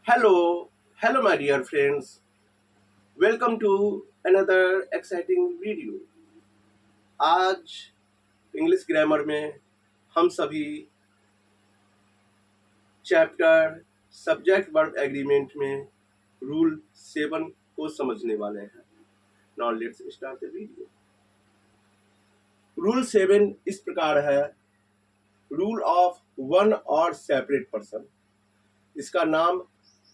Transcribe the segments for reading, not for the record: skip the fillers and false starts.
Hello, my dear friends. Welcome to another exciting video. आज English grammar में हम सभी चैप्टर सब्जेक्ट वर्ब एग्रीमेंट में रूल 7 को समझने वाले हैं. Now let's start the video. Rule 7 इस प्रकार है. रूल ऑफ वन और सेपरेट पर्सन. इसका नाम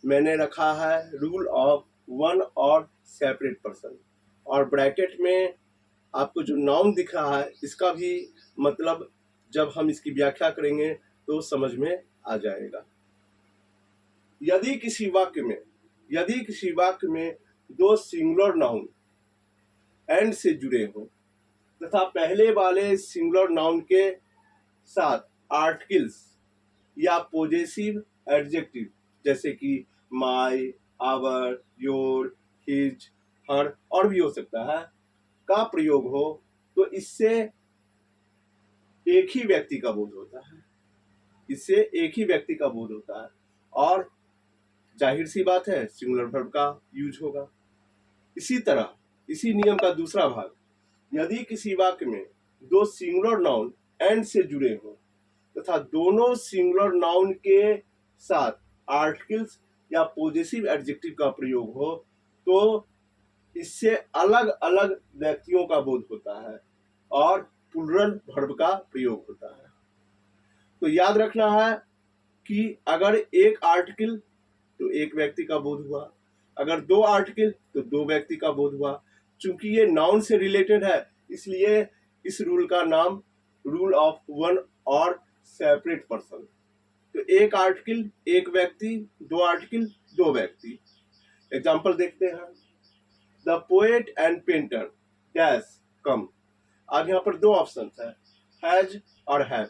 मैंने रखा है रूल ऑफ वन और सेपरेट पर्सन. और ब्रैकेट में आपको जो नाउन दिख रहा है इसका भी मतलब जब हम इसकी व्याख्या करेंगे तो समझ में आ जाएगा. यदि किसी वाक्य में दो सिंगुलर नाउन एंड से जुड़े हों तथा पहले वाले सिंगुलर नाउन के साथ आर्टिकल्स या पॉजेसिव एडजेक्टिव जैसे कि माय, आवर, योर, हिज, हर और भी हो सकता है का प्रयोग हो तो इससे एक ही व्यक्ति का बोध होता है. और जाहिर सी बात है सिंगुलर वर्ब का यूज होगा. इसी तरह इसी नियम का दूसरा भाग, यदि किसी वाक्य में दो सिंगुलर नाउन एंड से जुड़े हों तथा दोनों सिंगुलर नाउन के साथ आर्टिकल्स या पॉजेसिव एडजेक्टिव का प्रयोग हो तो इससे अलग अलग व्यक्तियों का बोध होता है और प्लूरल वर्ब का प्रयोग होता है. तो याद रखना है कि अगर एक आर्टिकल तो एक व्यक्ति का बोध हुआ, अगर दो आर्टिकल तो दो व्यक्ति का बोध हुआ. चूंकि ये नाउन से रिलेटेड है इसलिए इस रूल का नाम रूल ऑफ वन और सेपरेट पर्सन. तो एक आर्टिकल एक व्यक्ति, दो आर्टिकल दो व्यक्ति. एग्जाम्पल देखते हैं. The poet and painter dash come. अब यहाँ पर दो ऑप्शन है, हैज और हैव.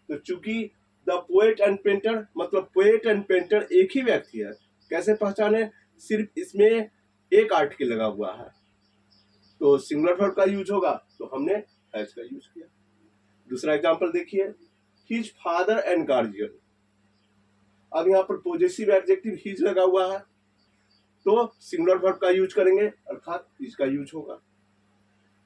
तो चूंकि द पोएट एंड पेंटर मतलब पोएट एंड पेंटर एक ही व्यक्ति है, कैसे पहचाने? सिर्फ इसमें एक आर्टिकल लगा हुआ है तो सिंगुलर वर्ब का यूज होगा तो हमने हैज का यूज किया. दूसरा एग्जांपल देखिए, हिज फादर एंड गार्जियन. अब यहाँ पर पॉजेसिव एडजेक्टिव हिज लगा हुआ है तो सिंगुलर वर्ब का यूज करेंगे अर्थात हिज का यूज होगा.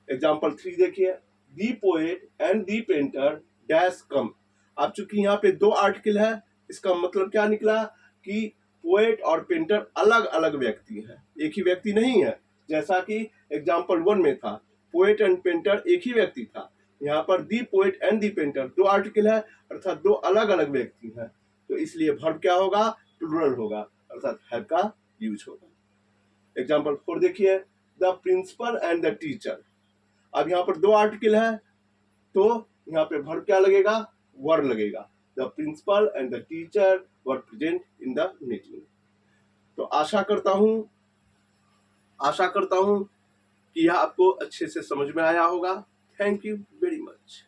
एग्जांपल 3 देखिए, the poet and the painter dash come. अब चूंकि यहाँ पे दो आर्टिकल है इसका मतलब क्या निकला कि पोएट और पेंटर अलग अलग व्यक्ति हैं, एक ही व्यक्ति नहीं है. जैसा कि एग्जांपल 1 में था पोएट एंड पेंटर एक ही व्यक्ति था, यहाँ पर दी पोएट एंड दी पेंटर दो आर्टिकल है अर्थात दो अलग अलग व्यक्ति हैं. तो इसलिए वर्ब क्या होगा? प्लूरल होगा अर्थात हैव का यूज होगा. एग्जांपल 4 देखिए, the principal and the teacher. अब यहाँ पर दो आर्टिकल है तो यहाँ पे वर्ब क्या लगेगा? वर लगेगा. The principal and the teacher were present in the meeting. तो आशा करता हूं कि यह आपको अच्छे से समझ में आया होगा. Thank you very much.